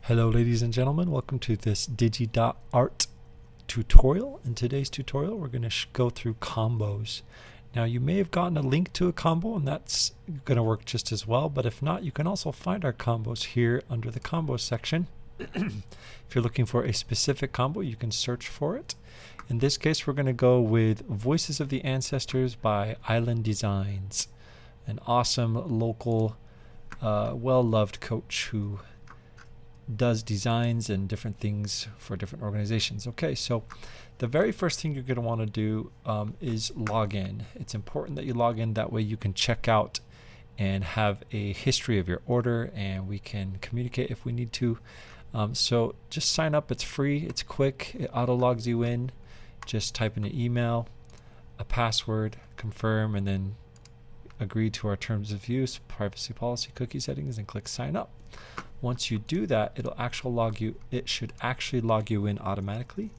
Hello ladies and gentlemen, welcome to this Diji.Art tutorial. In today's tutorial we're going to go through combos. Now you may have gotten a link to a combo and that's going to work just as well, but if not, you can also find our combos here under the combos section. If you're looking for a specific combo, you can search for it. In this case we're going to go with Voices of the Ancestors by Island Designs, an awesome local well-loved coach who does designs and different things for different organizations. Okay, so the very first thing you're going to want to do is log in. It's important that you log in, that way you can check out and have a history of your order and we can communicate if we need to. So just sign up, it's free, it's quick, it auto logs you in. Just type in an email, a password, confirm, and then agree to our terms of use, privacy policy, cookie settings, and click sign up. Once you do that, it should actually log you in automatically.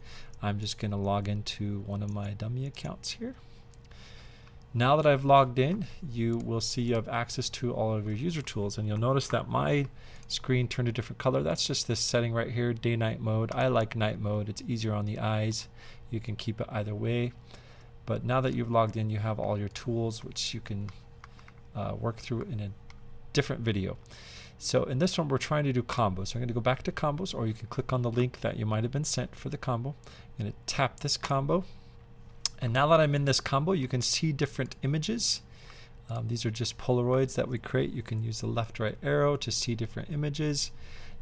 I'm just going to log into one of my dummy accounts here. Now that I've logged in, you will see you have access to all of your user tools, and you'll notice that my screen turned a different color. That's just this setting right here, day-night mode. I like night mode. It's easier on the eyes. You can keep it either way. But now that you've logged in, you have all your tools, which you can work through in a different video. So in this one, we're trying to do combos. So I'm going to go back to combos, or you can click on the link that you might have been sent for the combo. I'm going to tap this combo. And now that I'm in this combo, you can see different images. These are just Polaroids that we create. You can use the left-right arrow to see different images.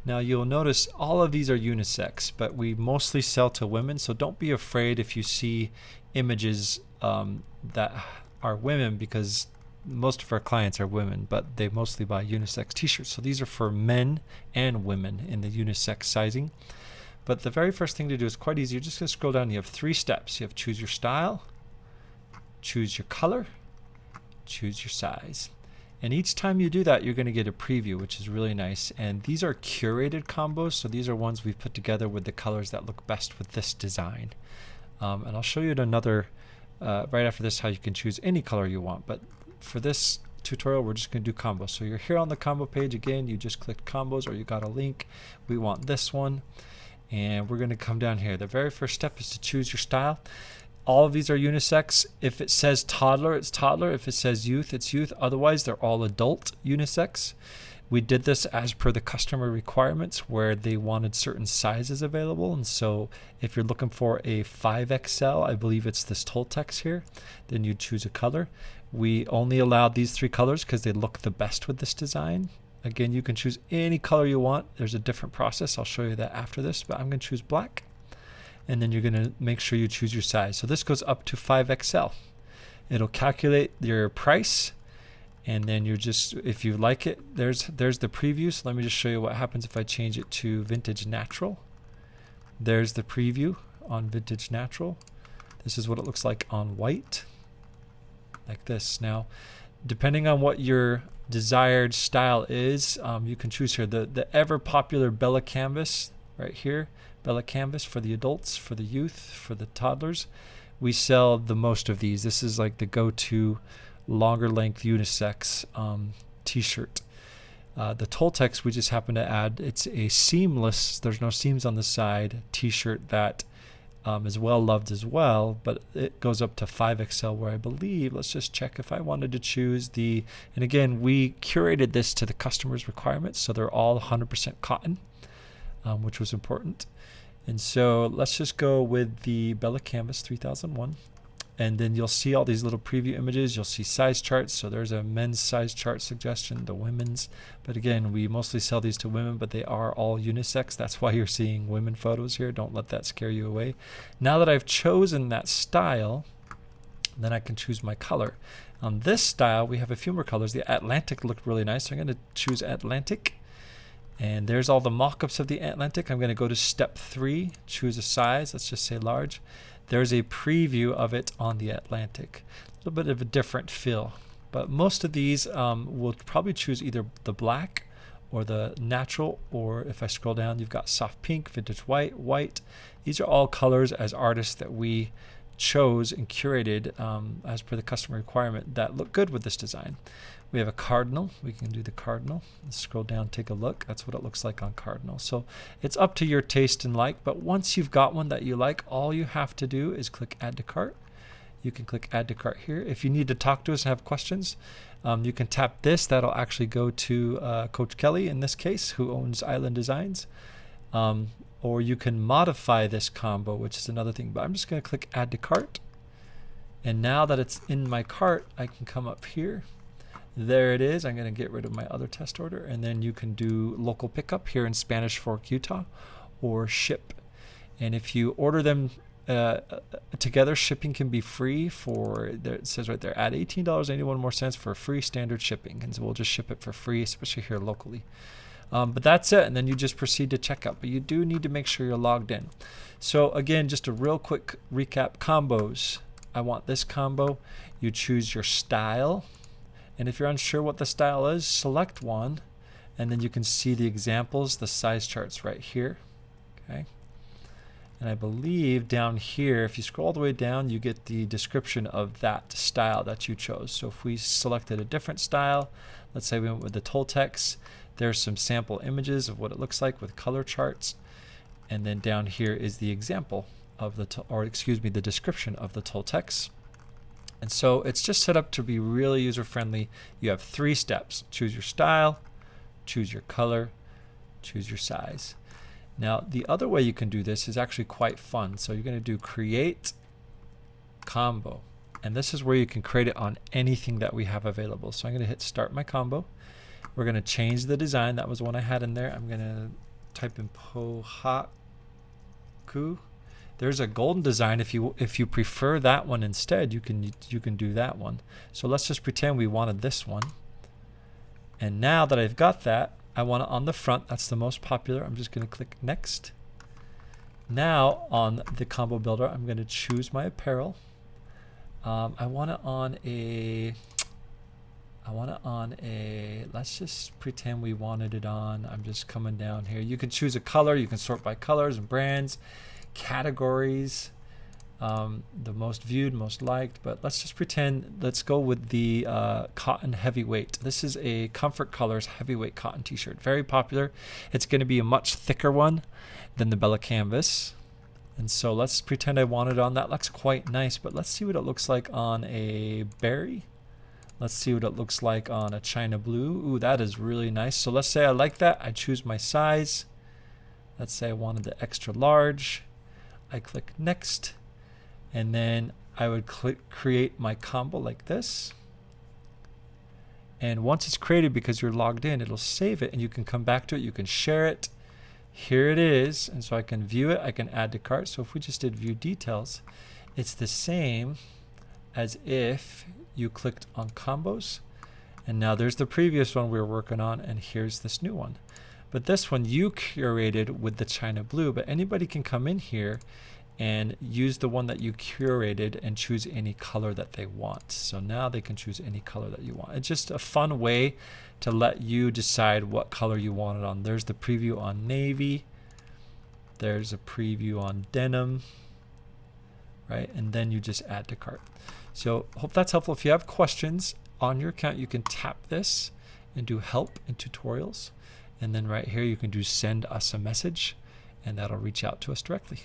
Now you'll notice all of these are unisex, but we mostly sell to women. So don't be afraid if you see images that are women, because most of our clients are women, but they mostly buy unisex t-shirts. So these are for men and women in the unisex sizing. But the very first thing to do is quite easy. You're just going to scroll down. You have 3 steps. You have choose your style, choose your color, choose your size. And each time you do that, you're going to get a preview, which is really nice. And these are curated combos. So these are ones we've put together with the colors that look best with this design. And I'll show you another right after this how you can choose any color you want. But for this tutorial, we're just going to do combos. So you're here on the combo page. Again, you just clicked combos, or you got a link. We want this one. And we're going to come down here. The very first step is to choose your style. All of these are unisex. If it says toddler, it's toddler. If it says youth, it's youth. Otherwise, they're all adult unisex. We did this as per the customer requirements, where they wanted certain sizes available. And so if you're looking for a 5XL, I believe it's this Toltecs here, then you choose a color. We only allowed these 3 colors because they look the best with this design. Again, you can choose any color you want. There's a different process. I'll show you that after this, but I'm going to choose black. And then you're going to make sure you choose your size. So this goes up to 5XL. It'll calculate your price. And then you're just, if you like it, there's the preview. So let me just show you what happens if I change it to Vintage Natural. There's the preview on Vintage Natural. This is what it looks like on white, like this. Now, depending on what your desired style is, you can choose here. The ever popular Bella Canvas right here, Bella Canvas for the adults, for the youth, for the toddlers. We sell the most of these. This is like the go-to longer length unisex t-shirt. The Toltecs we just happen to add, it's a seamless, there's no seams on the side, t-shirt that is well loved as well, but it goes up to 5XL, where I believe, let's just check if I wanted to choose the, and again, we curated this to the customer's requirements, so they're all 100% cotton, which was important. And so let's just go with the Bella Canvas 3001. And then you'll see all these little preview images. You'll see size charts. So there's a men's size chart suggestion, the women's. But again, we mostly sell these to women, but they are all unisex. That's why you're seeing women photos here. Don't let that scare you away. Now that I've chosen that style, then I can choose my color. On this style, we have a few more colors. The Atlantic looked really nice, so I'm going to choose Atlantic. And there's all the mock-ups of the Atlantic. I'm going to go to step 3, choose a size. Let's just say large. There's a preview of it on the Atlantic. A little bit of a different feel. But most of these will probably choose either the black or the natural, or if I scroll down, you've got soft pink, vintage white, white. These are all colors as artists that we chose and curated as per the customer requirement that look good with this design. We have a cardinal. We can do the cardinal. Let's scroll down, take a look. That's what it looks like on cardinal. So it's up to your taste and like, but once you've got one that you like, all you have to do is click add to cart. You can click add to cart here. If you need to talk to us and have questions, you can tap this. That'll actually go to Coach Kelly in this case, who owns Island Designs. Or you can modify this combo, which is another thing. But I'm just going to click add to cart. And now that it's in my cart, I can come up here. There it is. I'm going to get rid of my other test order. And then you can do local pickup here in Spanish Fork, Utah, or ship. And if you order them together, shipping can be free for, there, it says right there, add $18.81 more cents for free standard shipping. And so we'll just ship it for free, especially here locally. But that's it. And then you just proceed to checkout. But you do need to make sure you're logged in. So again, just a real quick recap. Combos. I want this combo. You choose your style. And if you're unsure what the style is, select one. And then you can see the examples, the size charts right here. Okay. And I believe down here, if you scroll all the way down, you get the description of that style that you chose. So if we selected a different style, let's say we went with the Toltecs, there's some sample images of what it looks like with color charts. And then down here is the example of the, the description of the Toltecs. And so it's just set up to be really user-friendly. You have 3 steps. Choose your style, choose your color, choose your size. Now, the other way you can do this is actually quite fun. So you're going to do create combo. And this is where you can create it on anything that we have available. So I'm going to hit start my combo. We're going to change the design. That was one I had in there. I'm going to type in Pohaku. There's a golden design. If you prefer that one instead, you can do that one. So let's just pretend we wanted this one. And now that I've got that, I want it on the front. That's the most popular. I'm just going to click next. Now on the combo builder, I'm going to choose my apparel. I want it on a. Let's just pretend we wanted it on. I'm just coming down here. You can choose a color. You can sort by colors and brands, categories, the most viewed, most liked. But let's just pretend. Let's go with the cotton heavyweight. This is a Comfort Colors heavyweight cotton t-shirt. Very popular. It's going to be a much thicker one than the Bella Canvas. And so let's pretend I want it on. That looks quite nice. But let's see what it looks like on a berry. Let's see what it looks like on a China blue. Ooh, that is really nice. So let's say I like that. I choose my size. Let's say I wanted the extra large. I click next. And then I would click create my combo like this. And once it's created, because you're logged in, it'll save it and you can come back to it. You can share it. Here it is. And so I can view it. I can add to cart. So if we just did view details, it's the same as if you clicked on combos. And now there's the previous one we were working on, and here's this new one. But this one you curated with the China blue, but anybody can come in here and use the one that you curated and choose any color that they want. So now they can choose any color that you want. It's just a fun way to let you decide what color you want it on. There's the preview on navy. There's a preview on denim, right? And then you just add to cart. So hope that's helpful. If you have questions on your account, you can tap this and do help and tutorials. And then right here, you can do send us a message, and that'll reach out to us directly.